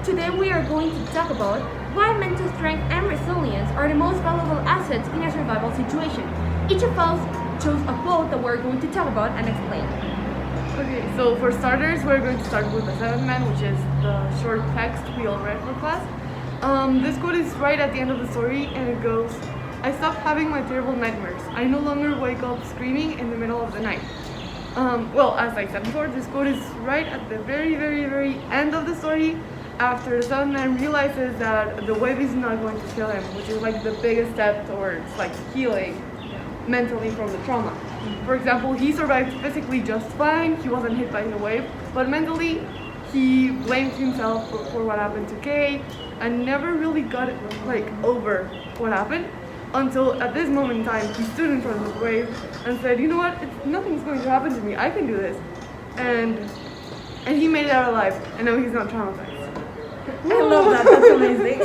Today we are going to talk about why mental strength and resilience are the most valuable assets in a survival situation. Each of us chose a quote that we're going to talk about and explain. Okay, so for starters, we're going to start with the seventh man, which is the short text we all read for class. This quote is right at the end of the story, and it goes, "I stopped having my terrible nightmares. I no longer wake up screaming in the middle of the night." Well, as I said before, this quote is right at the very end of the story, after the seventh man realizes that the wave is not going to kill him, which is like the biggest step towards like healing mentally from the trauma. For example, he survived physically just fine, he wasn't hit by the wave, but mentally he blamed himself for what happened to Kay and never really got like over what happened until at this moment in time he stood in front of the wave and said, you know what, nothing's going to happen to me, I can do this. And he made it out alive, and now he's not traumatized. I love that, that's amazing.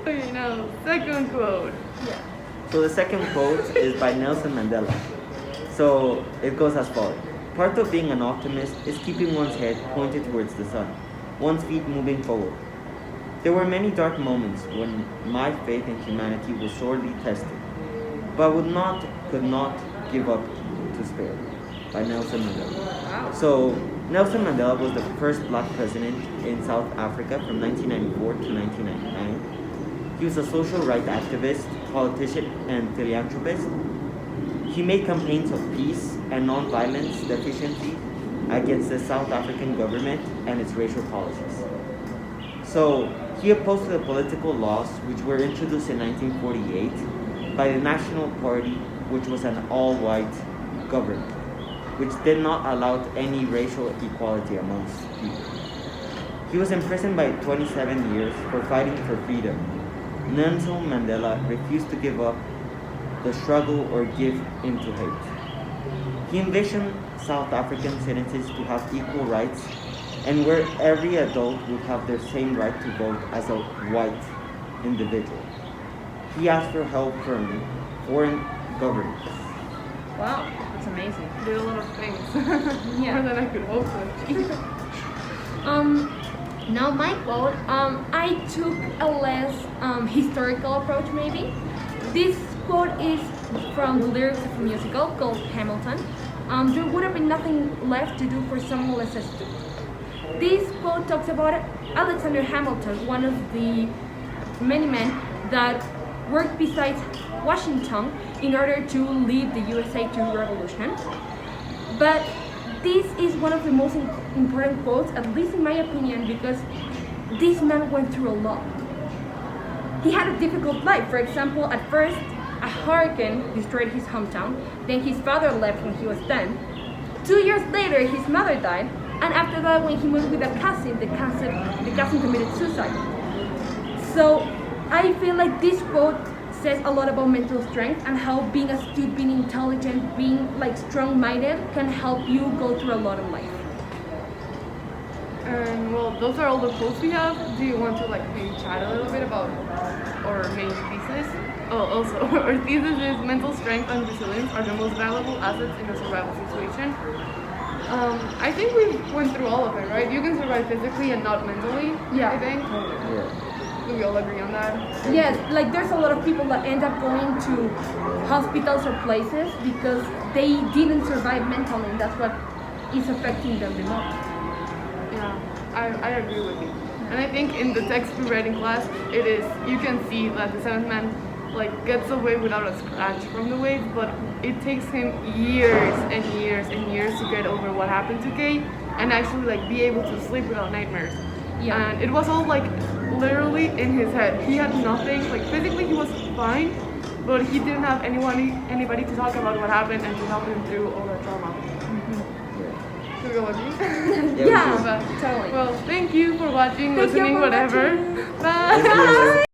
Okay, now, second quote. Yeah. So the second quote is by Nelson Mandela. So it goes as follows. Part of being an optimist is keeping one's head pointed towards the sun, one's feet moving forward. There were many dark moments when my faith in humanity was sorely tested, but could not give up to spare. By Nelson Mandela. So Nelson Mandela was the first black president in South Africa from 1994 to 1999. He was a social rights activist, politician, and philanthropist. He made campaigns of peace and non-violence deficiency against the South African government and its racial policies. So he opposed the political laws which were introduced in 1948 by the National Party, which was an all-white government, which did not allow any racial equality amongst people. He was imprisoned by 27 years for fighting for freedom. Nelson Mandela refused to give up the struggle or give in to hate. He envisioned South African citizens to have equal rights and where every adult would have the same right to vote as a white individual. He asked for help from foreign governments. Wow, that's amazing. Did a lot of things. Yeah. More than I could hope to achieve. Now my quote, I took a less historical approach maybe. This quote is from the lyrics of a musical called Hamilton. There would have been nothing left to do for someone less astute. This quote talks about Alexander Hamilton, one of the many men that worked besides Washington in order to lead the USA to revolution. But this is one of the most important quotes, at least in my opinion, because this man went through a lot. He had a difficult life. For example, at first, a hurricane destroyed his hometown. Then his father left when he was 10. 2 years later, his mother died. And after that, when he moved with a cousin, the cousin committed suicide. So I feel like this quote says a lot about mental strength and how being astute, being intelligent, being like strong-minded can help you go through a lot in life. And well, those are all the quotes we have. Do you want to like maybe chat a little bit about our main thesis? Oh, also, our thesis is mental strength and resilience are the most valuable assets in a survival situation. I think we went through all of it, right? You can survive physically and not mentally, Yeah. I think. Yeah. Do we all agree on that? Yes, like there's a lot of people that end up going to hospitals or places because they didn't survive mentally, and that's what is affecting them the most. Yeah, I agree with you. And I think in the text we read in class, you can see that the seventh man like gets away without a scratch from the wave, but it takes him years and years and years to get over what happened to Kay and actually like be able to sleep without nightmares. Yeah. And it was all like literally in his head. He had nothing, like physically he was fine, but he didn't have anybody to talk about what happened and to help him through all that trauma. Should we go with me? Yeah, Yeah, we But, totally. well, thank you for watching, Thank you listening, for whatever. watching. Bye. Thank you.